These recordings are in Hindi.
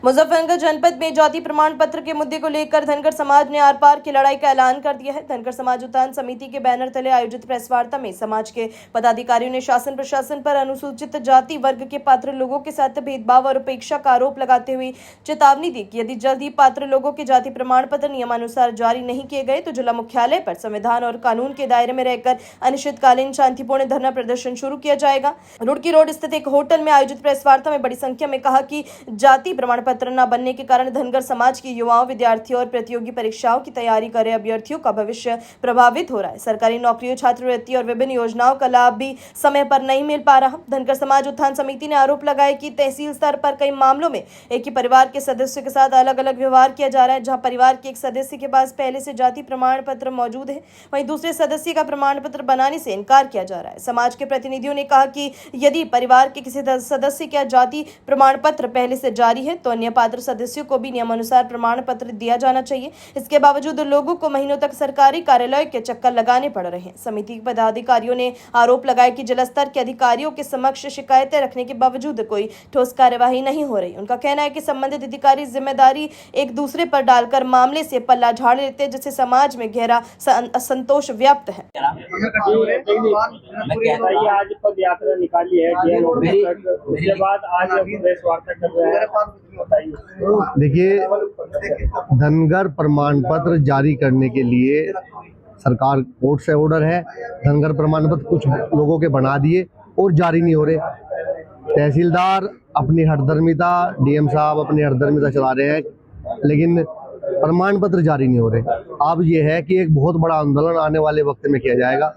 मुजफ्फरनगर जनपद में जाति प्रमाण पत्र के मुद्दे को लेकर धनगर समाज ने आर पार की लड़ाई का ऐलान कर दिया है। धनगर समाज उत्थान समिति के बैनर तले आयोजित प्रेस वार्ता में समाज के पदाधिकारियों ने शासन प्रशासन पर अनुसूचित जाति वर्ग के पात्र लोगों के साथ भेदभाव और उपेक्षा का आरोप लगाते हुए चेतावनी दी कि यदि जल्द ही पात्र लोगों के जाति प्रमाण पत्र नियमानुसार जारी नहीं किए गए तो जिला मुख्यालय पर संविधान और कानून के दायरे में रहकर अनिश्चितकालीन शांतिपूर्ण धरना प्रदर्शन शुरू किया जाएगा। रुड़की रोड स्थित एक होटल में आयोजित प्रेस वार्ता में बड़ी संख्या में कहा कि जाति प्रमाण पत्र न बनने के कारण धनगर समाज के युवाओं, विद्यार्थियों और प्रतियोगी परीक्षाओं की तैयारी कर रहे अभ्यर्थियों का भविष्य प्रभावित हो रहा है। सरकारी नौकरियों, छात्रवृत्ति और विभिन्न योजनाओं का लाभ भी समय पर नहीं मिल पा रहा। धनगर समाज उत्थान समिति ने आरोप लगाया कि तहसील स्तर पर कई मामलों में एक ही परिवार के सदस्यों के साथ अलग अलग व्यवहार किया जा रहा है। जहां परिवार के एक सदस्य के पास पहले से जाति प्रमाण पत्र मौजूद है, वहीं दूसरे सदस्य का प्रमाण पत्र बनाने से इनकार किया जा रहा है। समाज के प्रतिनिधियों ने कहा कि यदि परिवार के किसी सदस्य का जाति प्रमाण पत्र पहले से जारी है तो अन्य पात्र सदस्यों को भी नियमानुसार प्रमाण पत्र दिया जाना चाहिए। इसके बावजूद लोगों को महीनों तक सरकारी कार्यालय के चक्कर लगाने पड़ रहे हैं। समिति के पदाधिकारियों ने आरोप लगाया कि जिला स्तर के अधिकारियों के समक्ष शिकायतें रखने के बावजूद कोई ठोस कार्यवाही नहीं हो रही। उनका कहना है कि संबंधित अधिकारी जिम्मेदारी एक दूसरे पर डालकर मामले से पल्ला झाड़ लेते हैं, जिससे समाज में गहरा असंतोष व्याप्त है। आज पद यात्रा निकाली है, उसके बाद आज प्रेस वार्ता कर रहे हैं। देखिए, धनगर प्रमाण पत्र जारी करने के लिए सरकार कोर्ट से ऑर्डर है। धनगर प्रमाण पत्र कुछ लोगों के बना दिए और जारी नहीं हो रहे। तहसीलदार अपनी हठधर्मिता, डीएम साहब अपनी हठधर्मिता चला रहे हैं, लेकिन प्रमाण पत्र जारी नहीं हो रहे। अब ये है कि एक बहुत बड़ा आंदोलन आने वाले वक्त में किया जाएगा।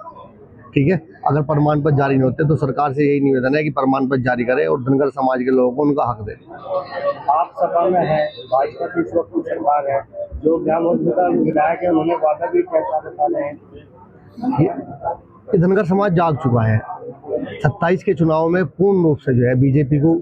ठीक है, अगर प्रमाण पत्र जारी नहीं होते तो सरकार से यही निवेदन है कि प्रमाण पत्र जारी करे और धनगर समाज के लोगों को उनका हक दे। आप सभा में है, भाजपा की इस वक्त सरकार है, जो ग्राम विधायक है उन्होंने वादा भी किया है। ये धनगर समाज जाग चुका है। 27 के चुनाव में पूर्ण रूप से जो है बीजेपी को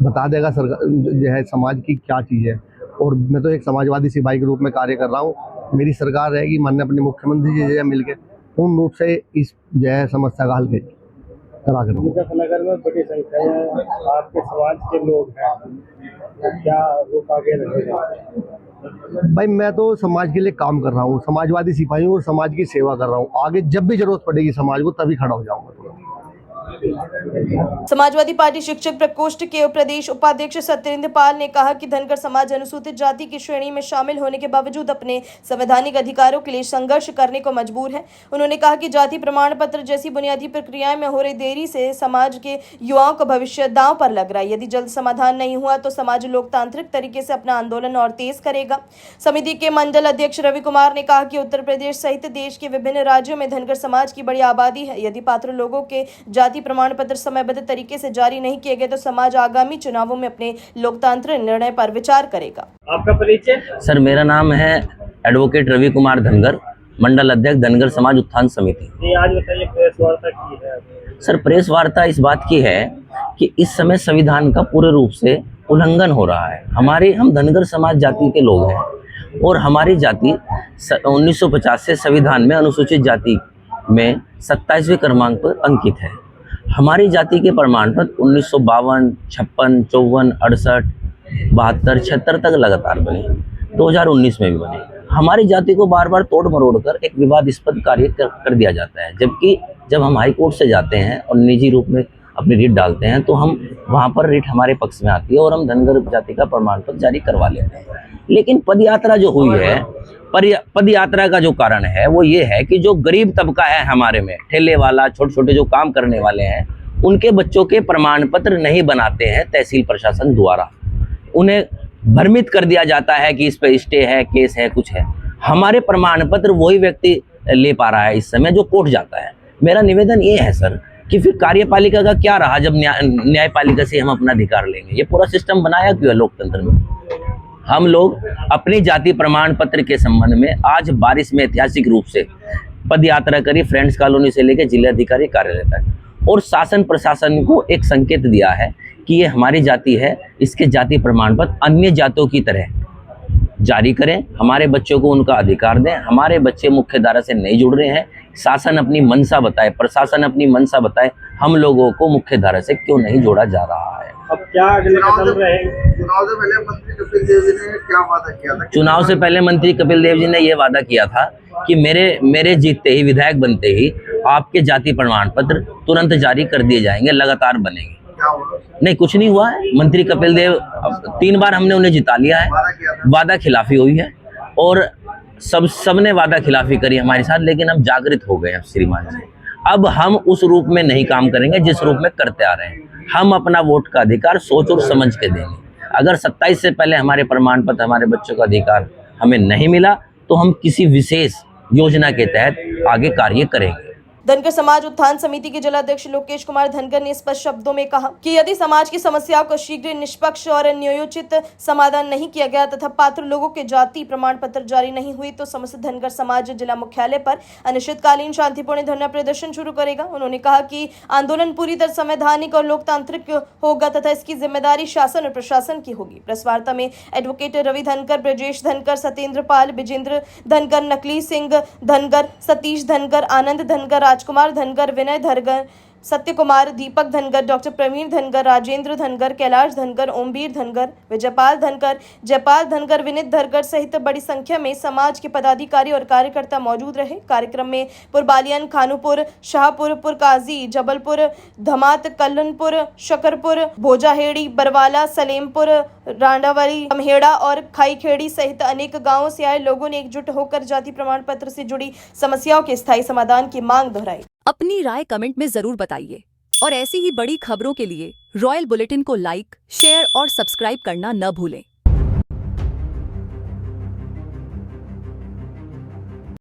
बता देगा सरकार जो है समाज की क्या चीज़ है। और मैं तो एक समाजवादी सिपाही के रूप में कार्य कर रहा हूँ। मेरी सरकार रहेगी, माननीय अपने मुख्यमंत्री जी जो है मिलकर पूर्ण रूप से इस जो है समस्या का हल करा कर। मुजफ्फरनगर में बड़ी संख्या में आपके समाज के लोग हैं, तो क्या वो आगे रहेगा? भाई, मैं तो समाज के लिए काम कर रहा हूँ, समाजवादी सिपाही हूँ और समाज की सेवा कर रहा हूँ। आगे जब भी जरूरत पड़ेगी समाज को तभी खड़ा हो जाऊंगा। समाजवादी पार्टी शिक्षक प्रकोष्ठ के प्रदेश उपाध्यक्ष सत्येंद्र पाल ने कहा कि धनगर समाज अनुसूचित जाति की श्रेणी में शामिल होने के बावजूद अपने संवैधानिक अधिकारों के लिए संघर्ष करने को मजबूर है। उन्होंने कहा कि जाति प्रमाण पत्र जैसी बुनियादी प्रक्रियाएं में हो रही देरी से समाज के युवाओं का भविष्य दांव पर लग रहा है। यदि जल्द समाधान नहीं हुआ तो समाज लोकतांत्रिक तरीके से अपना आंदोलन और तेज करेगा। समिति के मंडल अध्यक्ष रवि कुमार ने कहा कि उत्तर प्रदेश सहित देश के विभिन्न राज्यों में धनगर समाज की बड़ी आबादी है। यदि पात्र लोगों के जाति प्रमाण पत्र समयबद्ध तरीके से जारी नहीं किए गए तो समाज आगामी चुनावों में अपने लोकतांत्रिक निर्णय पर विचार करेगा। आपका परिचय? सर, मेरा नाम है एडवोकेट रवि कुमार धनगर, मंडल अध्यक्ष धनगर समाज उत्थान समिति। आज बताइए, प्रेस वार्ता की है? सर, प्रेस वार्ता इस बात की है कि इस समय संविधान का पूरे रूप से उल्लंघन हो रहा है। हम धनगर समाज जाति के लोग हैं और हमारी जाति 1950 से संविधान में अनुसूचित जाति में 27वें क्रमांक पर अंकित है। हमारी जाति के प्रमाण पत्र 1952, 56, 54, 68, 72, 76 तक लगातार बने, 2019 में भी बने। हमारी जाति को बार बार तोड़ मरोड़ कर एक विवादास्पद कार्य कर दिया जाता है, जबकि जब हम हाई कोर्ट से जाते हैं और निजी रूप में अपनी रिट डालते हैं तो हम वहाँ पर रिट हमारे पक्ष में आती है और हम धनगर जाति का प्रमाण पत्र जारी करवा लेते हैं। लेकिन पदयात्रा जो हुई है, पदयात्रा का जो कारण है वो ये है कि जो गरीब तबका है हमारे में, ठेले वाला, छोटे छोटे जो काम करने वाले हैं, उनके बच्चों के प्रमाण पत्र नहीं बनाते हैं तहसील प्रशासन द्वारा। उन्हें भ्रमित कर दिया जाता है कि इस पे स्टे है, केस है, कुछ है। हमारे प्रमाण पत्र वही व्यक्ति ले पा रहा है इस समय जो कोर्ट जाता है। मेरा निवेदन ये है सर कि फिर कार्यपालिका का क्या रहा जब न्यायपालिका से हम अपना अधिकार लेंगे? ये पूरा सिस्टम बनाया क्यों है लोकतंत्र में? हम लोग अपनी जाति प्रमाण पत्र के संबंध में आज बारिश में ऐतिहासिक रूप से पदयात्रा करी, फ्रेंड्स कॉलोनी से लेकर जिलाधिकारी कार्यालय तक, और शासन प्रशासन को एक संकेत दिया है कि ये हमारी जाति है, इसके जाति प्रमाण पत्र अन्य जातियों की तरह जारी करें, हमारे बच्चों को उनका अधिकार दें। हमारे बच्चे मुख्य धारा से नहीं जुड़ रहे हैं, शासन अपनी मंशा बताए, प्रशासन अपनी मंशा बताए, हम लोगों को मुख्य धारा से क्यों नहीं जोड़ा जा रहा है। अब क्या अगले कदम रहेंगे? चुनाव से पहले मंत्री कपिल देव जी ने क्या वादा किया था? चुनाव से पहले मंत्री कपिल देव जी ने यह वादा किया था कि मेरे जीतते ही, विधायक बनते ही आपके जाति प्रमाण पत्र तुरंत जारी कर दिए जाएंगे, लगातार बनेंगे। क्या हुआ? नहीं, कुछ नहीं हुआ है। मंत्री कपिल देव 3 बार हमने उन्हें जिता लिया है। वादा किया था। वादा खिलाफी हुई है और सबने वादा खिलाफी करी हमारे साथ, लेकिन हम जागृत हो गए हैं श्रीमान जी। अब हम उस रूप में नहीं काम करेंगे जिस रूप में करते आ रहे हैं। हम अपना वोट का अधिकार सोच और समझ के देंगे। अगर 27 से पहले हमारे प्रमाण पत्र, हमारे बच्चों का अधिकार हमें नहीं मिला तो हम किसी विशेष योजना के तहत आगे कार्य करेंगे। धनगर समाज उत्थान समिति के जिलाध्यक्ष लोकेश कुमार धनगर ने स्पष्ट शब्दों में कहा कि यदि समाज की समस्याओं का शीघ्र, निष्पक्ष और न्यायोचित समाधान नहीं किया गया तथा पात्र लोगों के जाति प्रमाण पत्र जारी नहीं हुई तो समस्त धनगर समाज जिला मुख्यालय पर अनिश्चितकालीन शांतिपूर्ण धरना प्रदर्शन शुरू करेगा। उन्होंने कहा कि आंदोलन पूरी तरह संवैधानिक और लोकतांत्रिक होगा तथा इसकी जिम्मेदारी शासन और प्रशासन की होगी। प्रेस वार्ता में एडवोकेट रवि धनगर, ब्रजेश धनगर, सत्येंद्र पाल, विजेंद्र धनगर, नकली सिंह धनगर, सतीश धनगर, आनंद धनगर, राजकुमार धनगर, विनय धनगर, सत्य कुमार, दीपक धनगर, डॉक्टर प्रवीण धनगर, राजेंद्र धनगर, कैलाश धनगर, ओमवीर धनगर, विजयपाल धनगर, जयपाल धनगर, विनीत धनगर सहित बड़ी संख्या में समाज के पदाधिकारी और कार्यकर्ता मौजूद रहे। कार्यक्रम में पुरबालियन, खानूपुर, शाहपुर, पुरकाजी, जबलपुर, धमात, कल्लनपुर, शकरपुर, भोजाहेड़ी, बरवाला, सलेमपुर, रांडावली, अमहेड़ा और खाईखेड़ी सहित अनेक गांवों से आए लोगों ने एकजुट होकर जाति प्रमाण पत्र से जुड़ी समस्याओं के स्थायी समाधान की मांग दोहराई। अपनी राय कमेंट में जरूर बताइए और ऐसी ही बड़ी खबरों के लिए रॉयल बुलेटिन को लाइक, शेयर और सब्सक्राइब करना न भूलें।